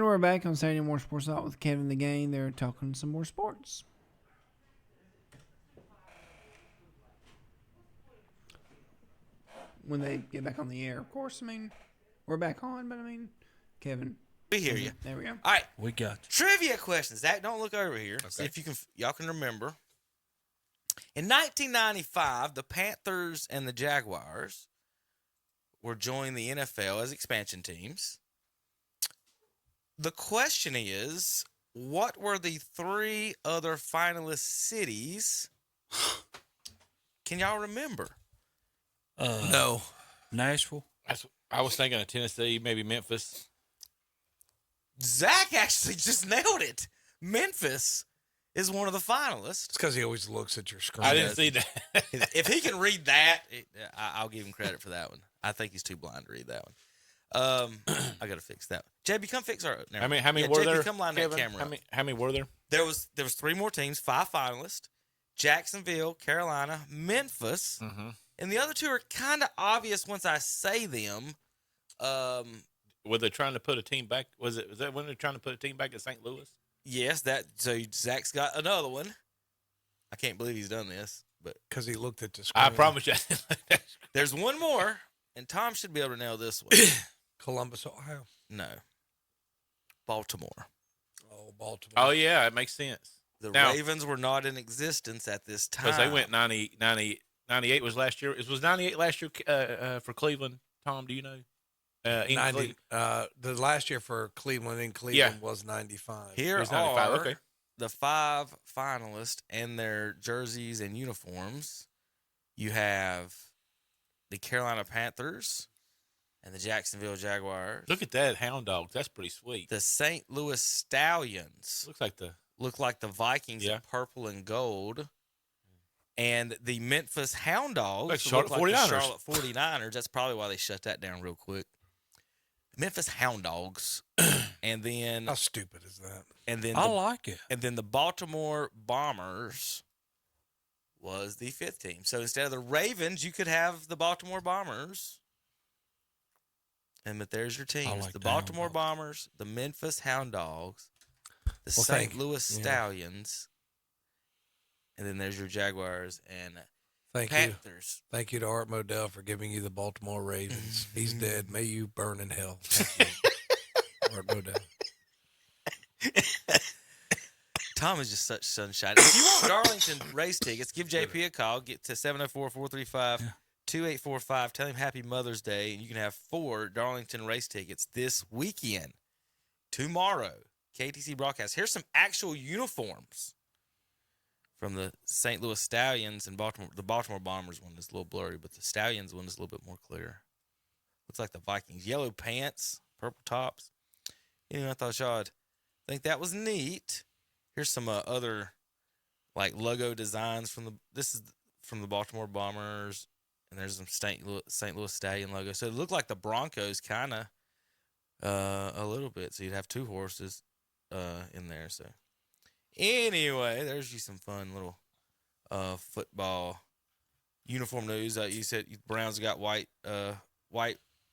we're back on Saturday More Sports Talk with Kevin and the gang. They're talking some more sports. When they get back on the air, of course. I mean, we're back on, but I mean, Kevin. We hear you. There we go. All right. We got you. Trivia questions. Zach, don't look over here. Okay. See if y'all can remember. In 1995, the Panthers and the Jaguars were joined the NFL as expansion teams. The question is, what were the 3 other finalist cities? Can y'all remember? No. Nashville. I was thinking of Tennessee, maybe Memphis. Zach actually just nailed it. Memphis is one of the finalists. It's because he always looks at your screen. I didn't see that. If he can read that, I'll give him credit for that one. I think he's too blind to read that one. I got to fix that. JB, come fix our. How many yeah, were JB, there? come line Kevin, that camera up. how many were there? There was 3 more teams, 5 finalists: Jacksonville, Carolina, Memphis, and the other 2 are kind of obvious once I say them. Were they trying to put a team back? Was that when they're trying to put a team back at St. Louis? Yes, so Zach's got another one. I can't believe he's done this, but because he looked at the screen. I promise you. there's one more, and Tom should be able to nail this one. Columbus, Ohio. No, Baltimore. Oh, Baltimore. Oh yeah, it makes sense. The Now- Ravens were not in existence at this time. Because they went 98 was last year. It was 98 last year for Cleveland. Tom, do you know? In 90. Cleveland. The last year for Cleveland in Cleveland was 95. Here It's 95, are okay. the 5 finalists and their jerseys and uniforms. You have the Carolina Panthers and the Jacksonville Jaguars. Look at that hound dog. That's pretty sweet. The St. Louis Stallions Looks like the look like the Vikings in purple and gold. And the Memphis Hound Dogs Like Charlotte look like the 49ers. Charlotte 49ers. That's probably why they shut that down real quick. Memphis Hound Dogs. And then How stupid is that? and then I the, like it. and then the Baltimore Bombers was the 5th team. So instead of the Ravens, you could have the Baltimore Bombers. And but there's your teams. like The the Hound Baltimore Dogs. Bombers, the Memphis Hound Dogs, the Well, St. thank- Louis yeah. Stallions, and then there's your Jaguars and Thank you. Panthers. Thank you to Art Modell for giving you the Baltimore Ravens. He's dead. May you burn in hell. Thank you, Art Modell. Tom is just such sunshine. If you want Darlington race tickets, give JP a call. Get to 704-435-2845. Tell him Happy Mother's Day, and you can have 4 Darlington race tickets this weekend. Tomorrow, KTC broadcast. Here's some actual uniforms from the St. Louis Stallions and Baltimore. The Baltimore Bombers one is a little blurry, but the Stallions one is a little bit more clear. Looks like the Vikings. Yellow pants, purple tops. I thought y'all think that was neat. Here's some other like logo designs this is from the Baltimore Bombers, and there's some St. Louis Stallion logo. So it looked like the Broncos kind of a little bit. So you'd have 2 horses in there. So anyway, there's you some fun little football uniform news. You said Browns got white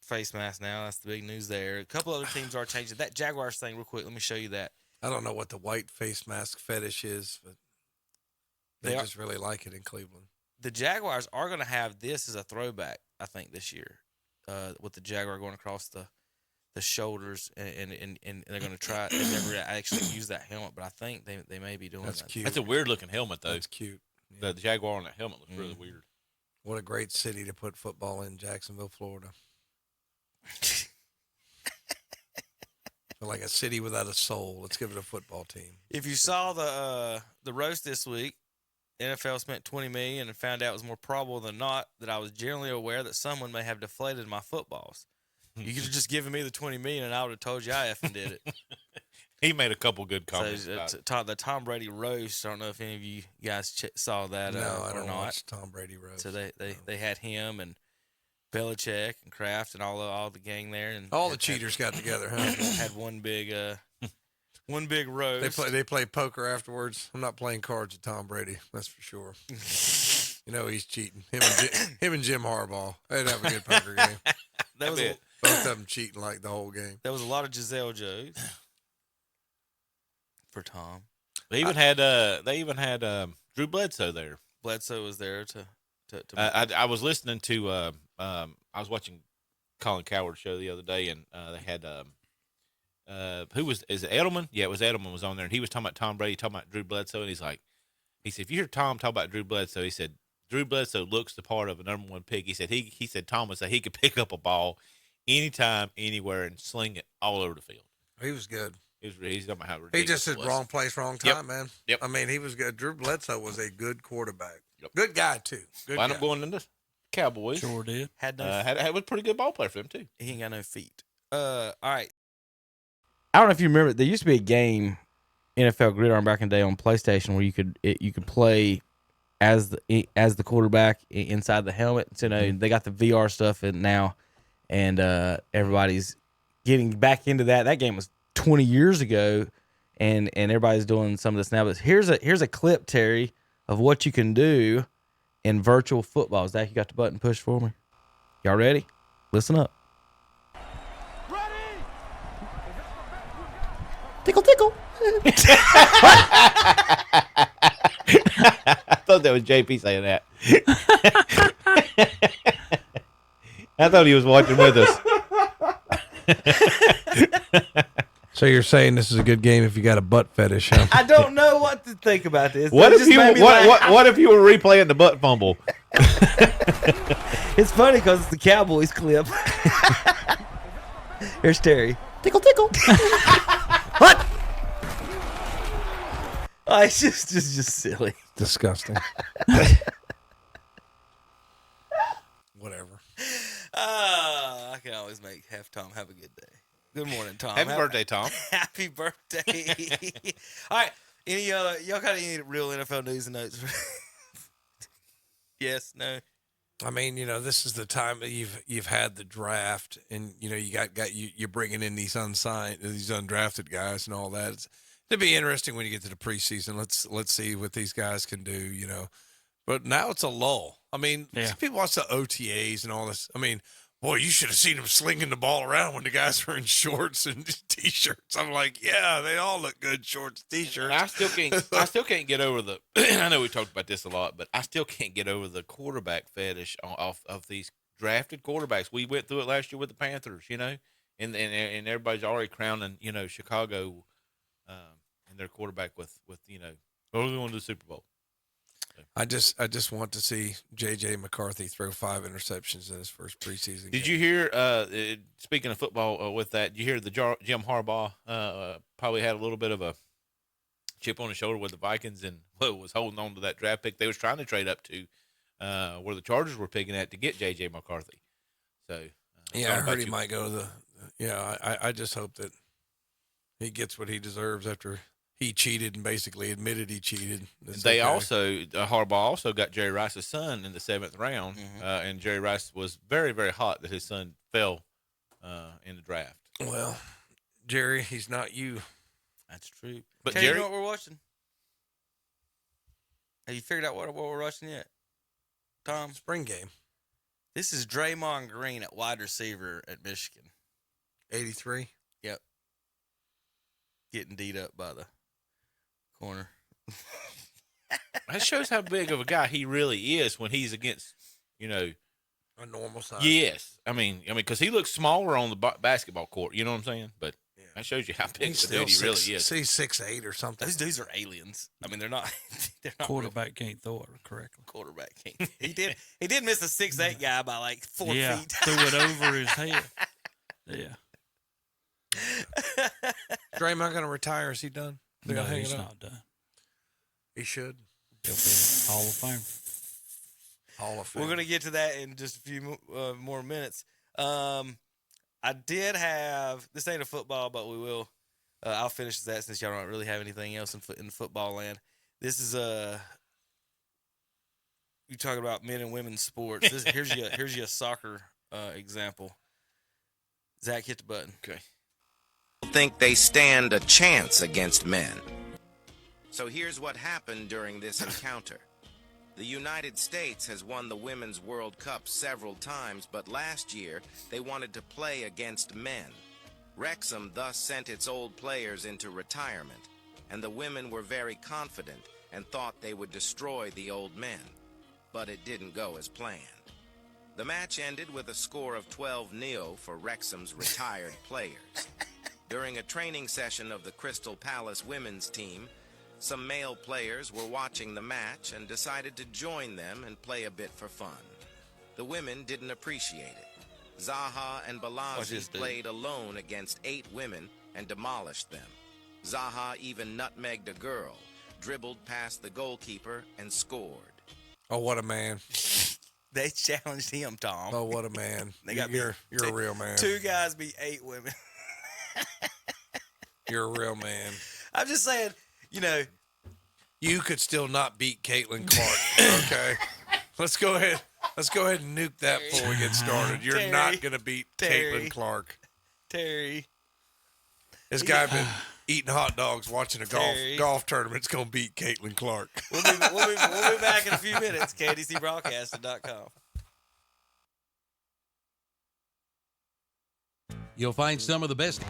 face mask now. That's the big news there. A couple other teams are changing. That Jaguars thing real quick. Let me show you that. I don't know what the white face mask fetish is, but they just really like it in Cleveland. The Jaguars are going to have this as a throwback, I think, this year, with the Jaguar going across the shoulders, and they're going to try. They never actually use that helmet, but I think they may be doing That's that. cute. That's a weird looking helmet though. That's cute. Yeah. The Jaguar on that helmet looks really weird. What a great city to put football in, Jacksonville, Florida. Like a city without a soul. Let's give it a football team. If you saw the roast this week, NFL spent $20 million and found out it was more probable than not that I was generally aware that someone may have deflated my footballs. You could have just given me the $20 million and I would have told you I effing did it. He made a couple good comments. So about it. the Tom Brady roast. I don't know if any of you guys saw that No, I or don't not. watch Tom Brady roast. So they had him and Belichick and Kraft and all the gang there, and All the cheaters got together, huh? had one big roast. They play poker afterwards. I'm not playing cards with Tom Brady. That's for sure. You know he's cheating. Him and Jim Harbaugh. They'd have a good poker game. That was Both of them cheating like the whole game. there was a lot of Giselle jokes. for Tom. They even had Drew Bledsoe there. Bledsoe was there to I was listening to I was watching Colin Cowherd's show the other day, and they had is it Edelman? Yeah, it was Edelman was on there, and he was talking about Tom Brady, talking about Drew Bledsoe, and he said, if you hear Tom talk about Drew Bledsoe, he said Drew Bledsoe looks the part of a number one pick. He said Tom would say he could pick up a ball anytime, anywhere, and sling it all over the field. He was good. He's talking about how ridiculous He just said it was. wrong place, wrong time, Yep. man. Yep. I mean, he was good. Drew Bledsoe was a good quarterback. Yep. Good guy too. Good Wound guy. up going into Cowboys. Sure did. had no. Had was a pretty good ball player for him too. He ain't got no feet. All right. I don't know if you remember. There used to be a game, NFL Gridiron back in the day on PlayStation, where you could play as the quarterback inside the helmet. So they got the VR stuff now, and everybody's getting back into that. That game was 20 years ago, and everybody's doing some of this now. But here's a clip, Terry, of what you can do in virtual football. Zach, you got the button pushed for me? Y'all ready? Listen up. Tickle, tickle. I thought that was JP saying that. I thought he was watching with us. So you're saying this is a good game if you got a butt fetish, huh? I don't know what to think about this. What It if just you made me laugh. what if you were replaying the butt fumble? It's funny because it's the Cowboys clip. Here's Terry. Tickle, tickle. What? Oh, it's just silly. Disgusting. Whatever. I can always make Tom have a good day. Good morning, Tom. Happy birthday, Tom. Happy birthday. All right. Y'all got any real NFL news and notes? Yes, no. I mean, this is the time that you've had the draft, and you got you're bringing in these undrafted guys and all that. It'll be interesting when you get to the preseason. Let's see what these guys can do. But now it's a lull. I mean, people watch the OTAs and all this. I mean, boy, you should have seen them slinging the ball around when the guys were in shorts and t-shirts. I'm like, yeah, they all look good, shorts, t-shirts. I still can't get over the. I know we talked about this a lot, but I still can't get over the quarterback fetish off of these drafted quarterbacks. We went through it last year with the Panthers, and everybody's already crowning, Chicago, and their quarterback with oh, we want to do the Super Bowl. I just want to see J.J. McCarthy throw 5 interceptions in his first preseason game. Did you hear? Speaking of football, with that, you hear the Jim Harbaugh probably had a little bit of a chip on his shoulder with the Vikings and was holding on to that draft pick they was trying to trade up to, where the Chargers were picking at to get J.J. McCarthy. So I heard he might go to the. Yeah, I just hope that he gets what he deserves after he cheated and basically admitted he cheated. Harbaugh also got Jerry Rice's son in the 7th round, and Jerry Rice was very, very hot that his son fell in the draft. Well, Jerry, he's not you. That's true. But Jerry, Jerry, you know what we're watching? Have you figured out what we're watching yet, Tom? Spring game. This is Draymond Green at wide receiver at Michigan. 83. Yep. Getting beat up by the corner. that shows how big of a guy he really is when he's against, a normal size. Yes, I mean, because he looks smaller on the basketball court. You know what I'm saying? But that shows you how big He's the dude he really is. He's 6'8" or something. Those dudes are aliens. I mean, they're not. They're not Quarterback can't throw it correctly. Quarterback can't. He did miss a 6'8" guy by like 4 feet. Threw it over his head. Yeah. Draymond going to retire? Is he done? No, he's not done. He should. He'll be Hall of Fame. Hall of Fame. We're gonna get to that in just a few more minutes. I did have this ain't a football, but we will. I'll finish that since y'all don't really have anything else in football land. This is you talking about men and women's sports. Here's your soccer example. Zach, hit the button. Okay. Think they stand a chance against men. So here's what happened during this encounter. The United States has won the Women's World Cup several times, but last year they wanted to play against men. Wrexham thus sent its old players into retirement, and the women were very confident and thought they would destroy the old men. But it didn't go as planned. The match ended with a score of 12-0 for Wrexham's retired players. During a training session of the Crystal Palace women's team, some male players were watching the match and decided to join them and play a bit for fun. The women didn't appreciate it. Zaha and Balaji played alone against 8 women and demolished them. Zaha even nutmegged a girl, dribbled past the goalkeeper, and scored. Oh, what a man. They challenged him, Tom. Oh, what a man. You're a real man. 2 guys beat 8 women. You're a real man. I'm just saying, you know. You could still not beat Caitlin Clark, okay? Let's go ahead and nuke that before we get started. You're not going to beat Caitlin Clark. Terry. This guy been eating hot dogs watching a golf tournament's going to beat Caitlin Clark. We'll be back in a few minutes. KDCBroadcasting.com. You'll find some of the best